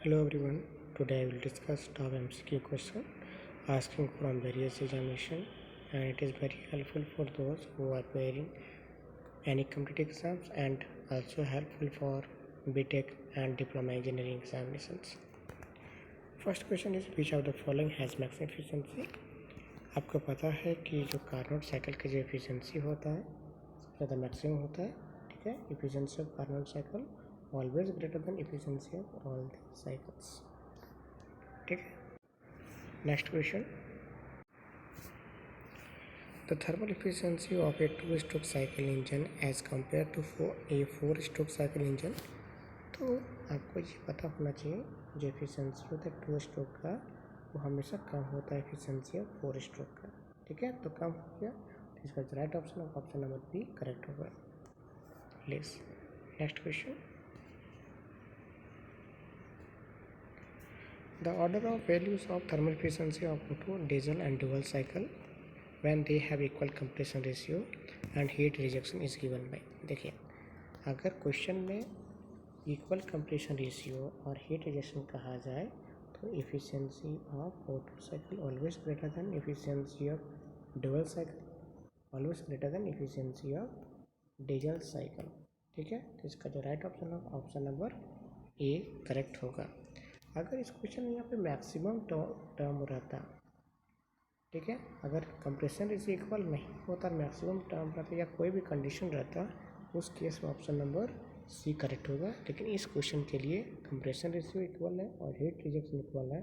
Hello everyone. Today I will discuss top MCQ question asking from various examination, and it is very helpful for those who are preparing any competitive exams and also helpful for BTech and diploma engineering examinations. First question is which of the following has maximum efficiency? आपको पता है कि जो Carnot cycle का जो efficiency होता है ज़्यादा मैक्सिमम होता है, ठीक है. Efficiency of Carnot cycle always greater than efficiency of all the cycles, ठीक है. Next question, the thermal efficiency of a 2 stroke cycle engine as compare to a 4 stroke cycle engine. तो आपको ये पता होना चाहिए जो एफिशिएंसी होता है 2 स्ट्रोक का वो हमेशा कम होता है एफिशिएंसी ऑफ 4 स्ट्रोक का, ठीक है. तो कम हो गया तो इसका right option number B correct होगा. Please next question, the order of values of thermal efficiency of Otto, diesel and dual cycle when they have equal compression ratio and heat rejection is given by. देखिए अगर question में equal compression ratio और heat rejection कहा जाए तो efficiency of Otto cycle always greater than efficiency of dual cycle always greater than efficiency of diesel cycle, ठीक है. तो इसका जो right option number A correct होगा. अगर इस क्वेश्चन में यहाँ पे मैक्सिमम टर्म रहता, ठीक है, अगर कंप्रेशन रेशियो इक्वल नहीं होता मैक्सिमम टर्म रहता या कोई भी कंडीशन रहता उस केस में ऑप्शन नंबर सी करेक्ट होगा. लेकिन इस क्वेश्चन के लिए कंप्रेशन रेशियो इक्वल है और हीट रिजेक्शन इक्वल है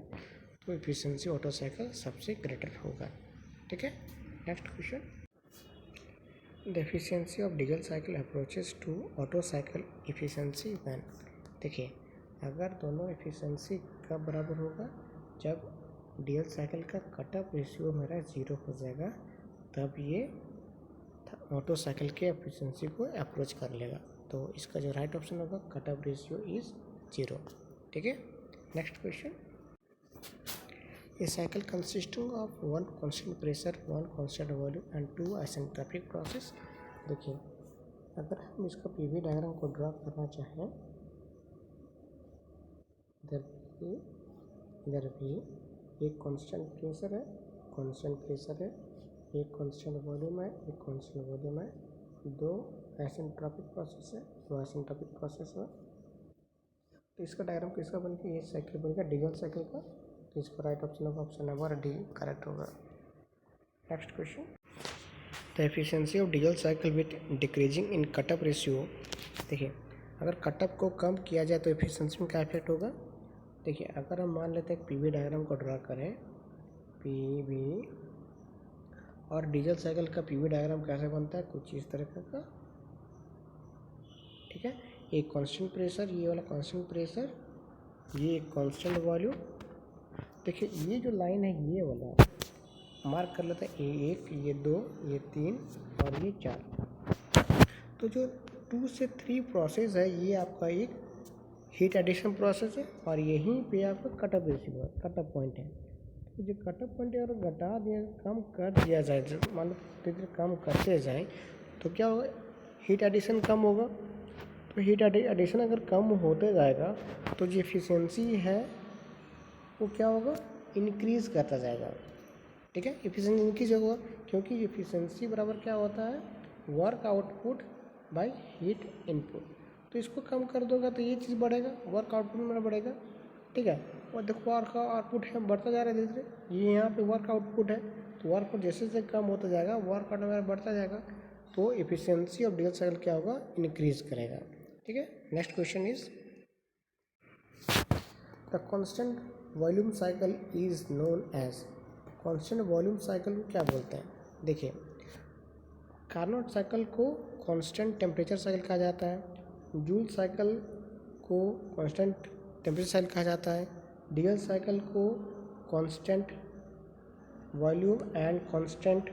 तो एफिशिएंसी ऑटो साइकिल सबसे ग्रेटर होगा, ठीक है. Next question, the efficiency of diesel cycle approaches to Otto cycle efficiency when. देखिए अगर दोनों एफिशिएंसी कब बराबर होगा जब डीजल साइकिल का कटअप रेशियो मेरा 0 हो जाएगा तब ये ऑटो साइकिल के एफिशिएंसी को अप्रोच कर लेगा. तो इसका जो राइट ऑप्शन होगा कटअप रेशियो इज़ 0, ठीक है. Next question, a cycle consisting of 1 constant pressure 1 constant volume and 2 isentropic process. देखिए अगर हम इसका पीवी डायग्राम को ड्रा करना चाहें इधर भी एक कांस्टेंट प्रेशर है एक कांस्टेंट वॉल्यूम है एक कांस्टेंट वॉल्यूम है, 2 आइसेंट्रोपिक प्रोसेस है 2 आइसेंट्रोपिक प्रोसेस है. तो इसका डायग्राम किसका बन के ये साइकिल बनेगा डीजल साइकिल का. तो इसका right option number D correct होगा. Next question, the efficiency of diesel cycle with decreasing in cutoff ratio. देखिए अगर कटअप को कम किया जाए तो एफिशिएंसी में क्या इफेक्ट होगा. देखिए अगर हम मान लेते हैं पीवी डायग्राम को ड्रा करें पीवी और डीजल साइकिल का पीवी डायग्राम कैसे बनता है कुछ इस तरह का, ठीक है. एक कांस्टेंट प्रेशर ये वाला कांस्टेंट प्रेशर ये एक कांस्टेंट वॉल्यूम. देखिए ये जो लाइन है ये वाला मार्क कर लेते हैं A1 ये 2 ये 3 और ये 4. तो जो 2 से 3 प्रोसेस है ये आपका एक हीट एडिशन प्रोसेस है और यहीं पे आपका कटअप रेशियो कटअप पॉइंट है. तो जो कटअप पॉइंट है अगर घटा दिया कम कर दिया जाए मान लो धीरे कम करते जाए तो क्या होगा हीट एडिशन कम होगा. तो हीट एडिशन अगर कम होते जाएगा तो जो एफिशिएंसी है वो क्या होगा इंक्रीज़ करता जाएगा, ठीक है. एफिशिएंसी इंक्रीज होगा क्योंकि एफिशिएंसी बराबर क्या होता है work output by heat input. तो इसको कम कर दोगे तो ये चीज़ बढ़ेगा वर्क आउटपुट मेरा बढ़ेगा, ठीक है. और देखो वर्क आउटपुट है बढ़ता जा रहा है धीरे धीरे ये यहाँ पे वर्क आउटपुट है तो वर्क आउटपुट जैसे जैसे कम होता जाएगा वर्क आउट मेरा बढ़ता जाएगा तो एफिशिएंसी ऑफ डीजल साइकिल क्या होगा इंक्रीज करेगा, ठीक है. Next question is the constant volume cycle is known as. Constant volume cycle को क्या बोलते हैं. देखिए कार्नोट साइकिल को कांस्टेंट टेम्परेचर साइकिल कहा जाता है, जूल साइकिल को कांस्टेंट टेम्परेचर साइकिल कहा जाता है, डीजल साइकिल को constant volume and constant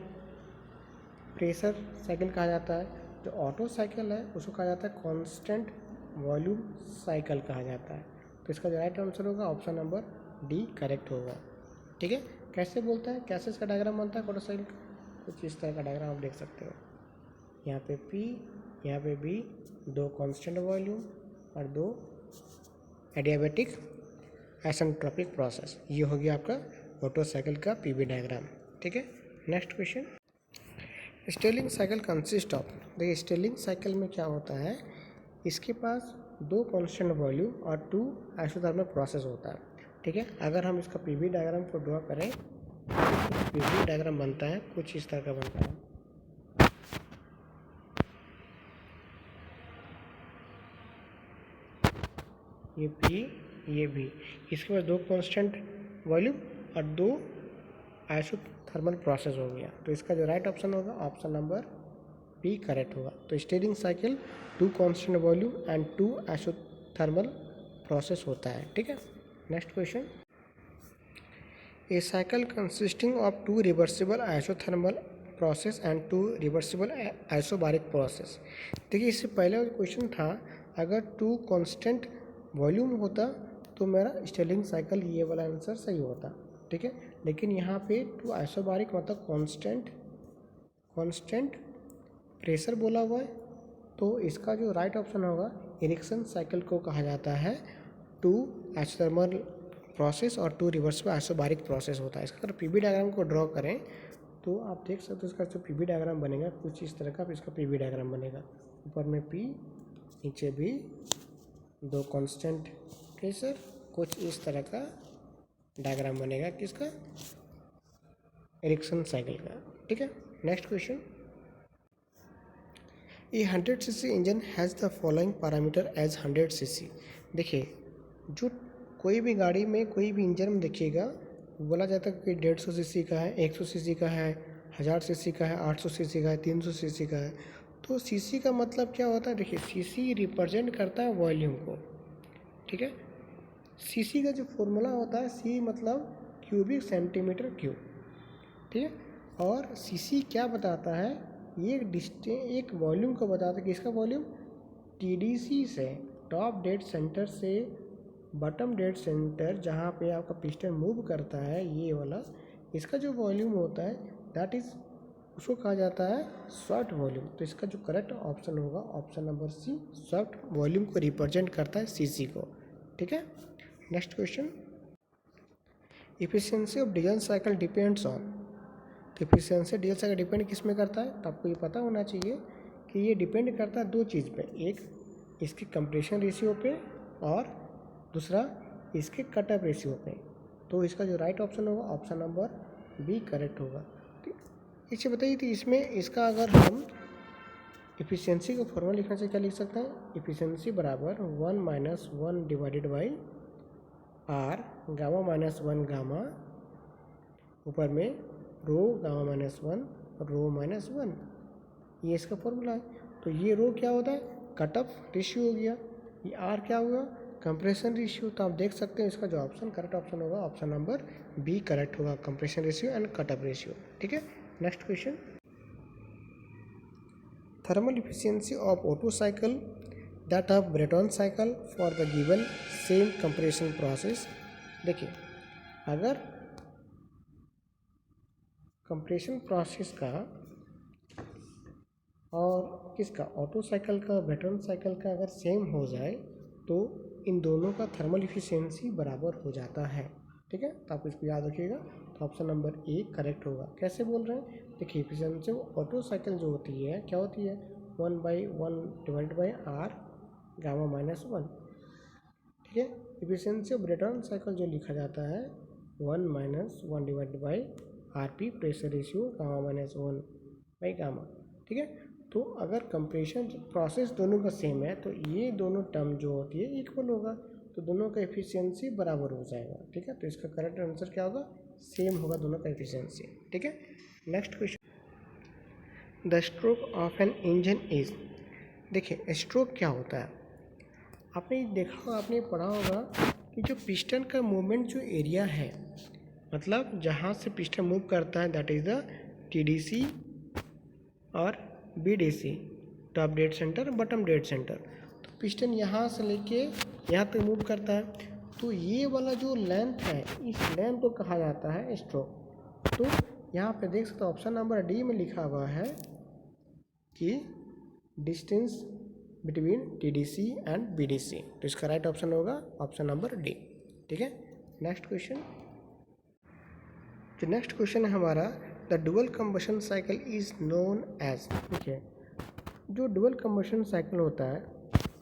pressure cycle कहा जाता है. जो ऑटो साइकिल है उसको कहा जाता है कांस्टेंट वॉल्यूम साइकिल कहा जाता है. तो इसका जो राइट आंसर होगा ऑप्शन नंबर डी करेक्ट होगा, ठीक है. कैसे बोलते हैं कैसे इसका डायग्राम बनता है ऑटो साइकिल का कुछ इस तरह का डायग्राम आप देख सकते हो. यहाँ पे P यहाँ पे B 2 कांस्टेंट वॉल्यूम और 2 एडियाबैटिक आइसेंट्रोपिक प्रोसेस। ये हो गया आपका ओटो साइकिल का पीवी डायग्राम। ठीक है, next question. Stirling cycle consist of, देखिए स्टेलिंग साइकिल में क्या होता है, इसके पास 2 कांस्टेंट वॉल्यूम और 2 आइसोथर्मल प्रोसेस होता है। ठीक है, अगर हम इसका पीवी डायग्राम को ड्रॉ करें, पीवी डायग्राम बनता है कुछ इस तरह का बनता है। ये पी, ये भी, इसके पास 2 कांस्टेंट वॉल्यूम और 2 आइसोथर्मल प्रोसेस हो गया। तो इसका जो राइट ऑप्शन होगा ऑप्शन नंबर बी करेक्ट होगा। तो Stirling cycle 2 constant volume and 2 isothermal process होता है। ठीक है, next question. A cycle consisting of 2 reversible isothermal process and 2 reversible isobaric process. देखिए इससे पहले क्वेश्चन था, अगर 2 कांस्टेंट वॉल्यूम होता तो मेरा स्टेलिंग साइकिल ये वाला आंसर सही होता। ठीक है, लेकिन यहाँ पे 2 आइसोबारिक मतलब कांस्टेंट प्रेशर बोला हुआ है, तो इसका जो राइट ऑप्शन होगा एरिक्सन साइकिल को कहा जाता है 2 आइसोथर्मल प्रोसेस और 2 रिवर्सिबल आइसोबारिक प्रोसेस होता है। इसका अगर पीवी डायग्राम को ड्रॉ करें तो आप देख सकते हो इसका जो पीवी डायग्राम बनेगा कुछ इस तरह का इसका पीवी डायग्राम बनेगा। ऊपर में पी, नीचे भी 2 कांस्टेंट प्रेशर, कुछ इस तरह का डायग्राम बनेगा किसका, एरिक्सन साइकिल का। ठीक है, next question. A 100 cc engine has the following parameter as 100 cc। देखिए जो कोई भी गाड़ी में कोई भी इंजन में देखिएगा बोला जाता है कि 150 cc का है, 100 cc का है, 1000 cc का है, 800 cc का है, 300 cc का है। तो cc का मतलब क्या होता है, देखिए cc रिप्रेजेंट करता है वॉल्यूम को। ठीक है, cc का जो फॉर्मूला होता है c मतलब क्यूबिक सेंटीमीटर क्यूब। ठीक है, और cc क्या बताता है, ये एक वॉल्यूम को बताता है कि इसका वॉल्यूम TDC से टॉप डेड सेंटर से बॉटम डेड सेंटर जहाँ पे आपका पिस्टन मूव करता है ये वाला, इसका जो वॉल्यूम होता है दैट इज़ उसको कहा जाता है सॉफ्ट वॉल्यूम। तो इसका जो करेक्ट ऑप्शन होगा option number C, soft volume को रिप्रेजेंट करता है सीसी को। ठीक है, next question. Efficiency of diesel cycle depends on, तो इफिशियंसी डीजल साइकिल डिपेंड किस में करता है, तो आपको ये पता होना चाहिए कि ये डिपेंड करता है 2 चीज़ पे, एक इसके कंप्रेशन रेशियो पे और दूसरा इसके कटअप रेशियो पे। तो इसका जो राइट ऑप्शन होगा ऑप्शन नंबर बी करेक्ट होगा। तो इसे बताइए थी इसमें इसका अगर हम इफिशियंसी का फॉर्मूला लिखना चाहिए क्या लिख सकते हैं, इफिशियंसी बराबर 1 - 1 divided by r gamma -1 gamma, ऊपर में रो गामा -1 रो -1, ये इसका फॉर्मूला है। तो ये रो क्या होता है, कट ऑफ रेशियो हो गया, ये आर क्या हुआ, कंप्रेशन रेशियो। तो आप देख सकते हैं इसका जो ऑप्शन करेक्ट ऑप्शन होगा ऑप्शन नंबर बी करेक्ट होगा, compression ratio and cut off ratio. ठीक है, next question. Thermal efficiency of Otto cycle that of Brayton cycle for the given same compression process. देखिए अगर कंप्रेशन प्रोसेस का और किसका Otto cycle का Brayton cycle का अगर सेम हो जाए तो इन दोनों का थर्मल इफिशियंसी बराबर हो जाता है। ठीक है, तो आप इसको याद रखिएगा। तो ऑप्शन नंबर ए करेक्ट होगा। कैसे बोल रहे हैं, देखिए इफिशियंसी ऑटो साइकिल जो होती है क्या होती है, 1/1 डिवाइड बाई आर गामा -1। ठीक है, इफिशियंसी ऑफ ब्रेटन साइकिल जो लिखा जाता है 1 - 1 divide by R P pressure ratio gamma -1 by gamma. ठीक है, तो अगर कंप्रेशन प्रोसेस दोनों का सेम है तो ये दोनों टर्म जो होती है इक्वल होगा, तो दोनों का एफिशिएंसी बराबर हो जाएगा। ठीक है, तो इसका करेक्ट आंसर क्या होगा, सेम होगा दोनों का एफिशिएंसी। ठीक है, next question. The stroke of an engine is, देखिए स्ट्रोक क्या होता है, आपने देखा आपने पढ़ा होगा कि जो पिस्टन का मूवमेंट जो एरिया है, मतलब जहाँ से पिस्टन मूव करता है दैट इज़ द TDC और BDC, top dead centre bottom dead centre. तो पिस्टन यहाँ से लेके यहाँ तक मूव करता है, तो ये वाला जो लेंथ है इस लेंथ को कहा जाता है स्ट्रोक। तो यहाँ पे देख सकते हो ऑप्शन नंबर डी में लिखा हुआ है कि distance between TDC and BDC। तो इसका राइट ऑप्शन होगा ऑप्शन नंबर डी। ठीक है, नेक्स्ट क्वेश्चन, जो नेक्स्ट क्वेश्चन है हमारा, the dual combustion cycle is known as. देखिए, जो डुअल कंबशन साइकिल होता है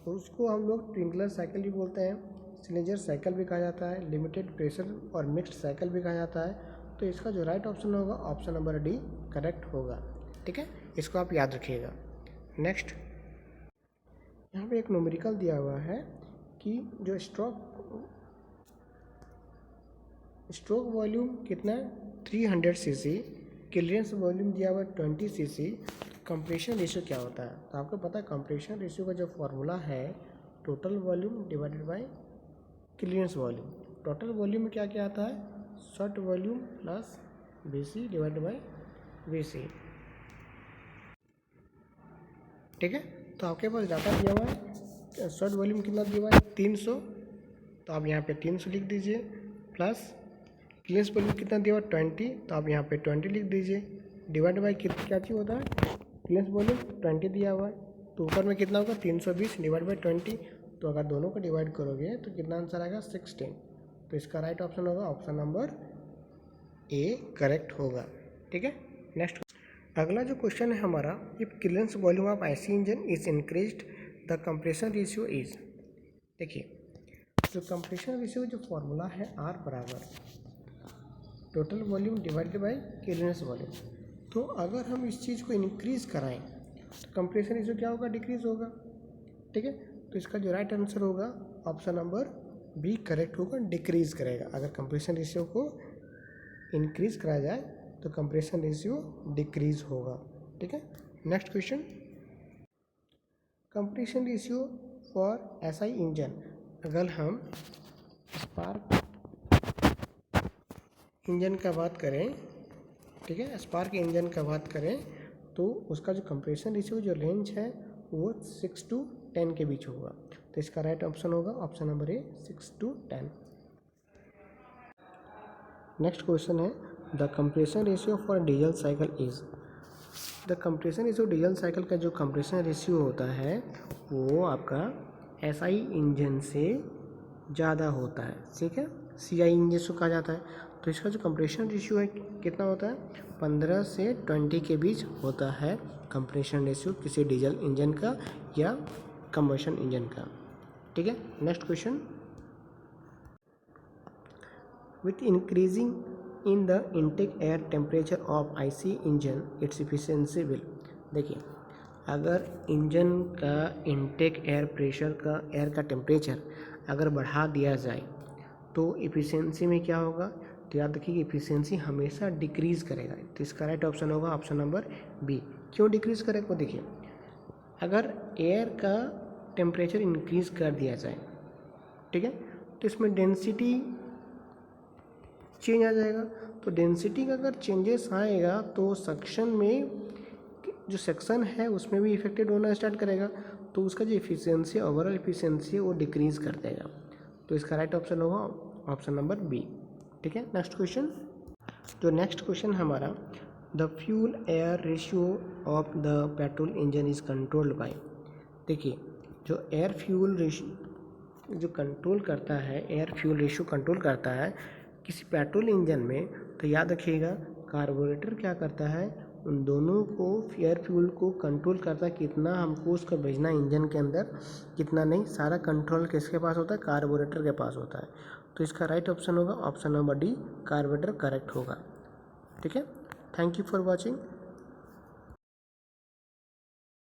उसको हम लोग ट्विंकलर साइकिल भी बोलते हैं, सिलेंडर साइकिल भी कहा जाता है, लिमिटेड प्रेशर और मिक्स्ड साइकिल भी कहा जाता है। तो इसका जो राइट ऑप्शन होगा ऑप्शन नंबर डी करेक्ट होगा। ठीक है, इसको आप याद रखिएगा। नेक्स्ट, यहाँ पे एक न्यूमेरिकल दिया हुआ है कि जो स्ट्रोक वॉल्यूम कितना है 300 सीसी, क्लियरेंस वॉल्यूम दिया हुआ है 20 सीसी, कंप्रेशन रेशियो क्या होता है। तो आपको पता है कंप्रेशन रेशियो का जो फॉर्मूला है total volume divided by clearance volume. Total volume में क्या क्या आता है, short volume plus BC divided by VC। ठीक है, तो आपके पास डाटा दिया हुआ है, शॉर्ट वॉल्यूम कितना दिया हुआ है 300, तो आप यहाँ पे 300 लिख दीजिए, प्लस क्लियरेंस वॉल्यूम कितना दिया हुआ है 20, तो आप यहाँ पे 20 लिख दीजिए, डिवाइड बाई क्या चीज़ होता है, क्लियरेंस वॉल्यूम 20 दिया हुआ है, तो ऊपर में कितना होगा 320 डिवाइड बाई 20, तो अगर दोनों को डिवाइड करोगे तो कितना आंसर आएगा 16। तो इसका राइट ऑप्शन होगा ऑप्शन नंबर ए करेक्ट होगा। ठीक है, नेक्स्ट अगला जो क्वेश्चन है हमारा, if clearance volume of IC engine is increased the compression ratio is. देखिए, जो कंप्रेशन रेशियो जो फॉर्मूला है R बराबर total volume divided by clearance volume. तो अगर हम इस चीज़ को इंक्रीज़ कराएं तो कंप्रेशन रेशियो क्या होगा, डिक्रीज़ होगा। ठीक है, तो इसका जो राइट आंसर होगा ऑप्शन नंबर बी करेक्ट होगा, डिक्रीज़ करेगा। अगर कंप्रेशन रेशियो को इंक्रीज़ कराया जाए तो कंप्रेशन रेशियो डिक्रीज़ होगा। ठीक है, next question, compression ratio for SI engine. अगर हम स्पार्क इंजन का बात करें, ठीक है, स्पार्क इंजन का बात करें तो उसका जो कंप्रेशन रेशियो जो रेंज है वो 6 to 10 के बीच होगा। तो इसका राइट ऑप्शन होगा option number A 6 to 10। Next question है, the compression ratio for diesel cycle is. The compression ratio diesel cycle का जो कंप्रेशन रेशियो होता है वो आपका SI इंजन से ज़्यादा होता है। ठीक है, CI इंजन से कहा जाता है। तो इसका जो कंप्रेशन रेशियो है कितना होता है, 15 से 20 के बीच होता है कंप्रेशन रेशियो किसी डीजल इंजन का या कंबशन इंजन का। ठीक है, next question, with increasing in the intake air temperature of IC engine it's efficiency will. देखिए, अगर इंजन का इनटेक एयर प्रेशर का एयर का टेम्परेचर अगर बढ़ा दिया जाए तो इफिशियंसी में क्या होगा, तो याद रखिए इफिशियंसी हमेशा डिक्रीज़ करेगा। तो इसका राइट ऑप्शन होगा ऑप्शन नंबर बी। क्यों डिक्रीज़ करेगा, वो देखिए, अगर एयर का टेम्परेचर इंक्रीज़ कर दिया जाए, ठीक है, तो इसमें डेंसिटी चेंज आ जाएगा। तो डेंसिटी का अगर चेंजेस आएगा तो सक्शन में जो सेक्शन है उसमें भी इफेक्टेड होना स्टार्ट करेगा, तो उसका जो इफिशियंसी ओवरऑल इफिशियंसी है वो डिक्रीज़ कर देगा। तो इसका राइट ऑप्शन होगा ऑप्शन नंबर बी। ठीक है, नेक्स्ट क्वेश्चन, जो नेक्स्ट क्वेश्चन हमारा, the fuel air ratio of the petrol engine is controlled by. देखिए, जो एयर फ्यूल रेशियो जो कंट्रोल करता है, एयर फ्यूल रेशियो कंट्रोल करता है किसी पेट्रोल इंजन में, तो याद रखिएगा कार्बोरेटर क्या करता है, उन दोनों को एयर फ्यूल को कंट्रोल करता है, कितना हमको उसका भेजना इंजन के अंदर कितना नहीं, सारा कंट्रोल किसके पास होता है, कार्बोरेटर के पास होता है। तो इसका राइट ऑप्शन होगा option number D, carburettor correct होगा। ठीक है, थैंक यू फॉर वॉचिंग।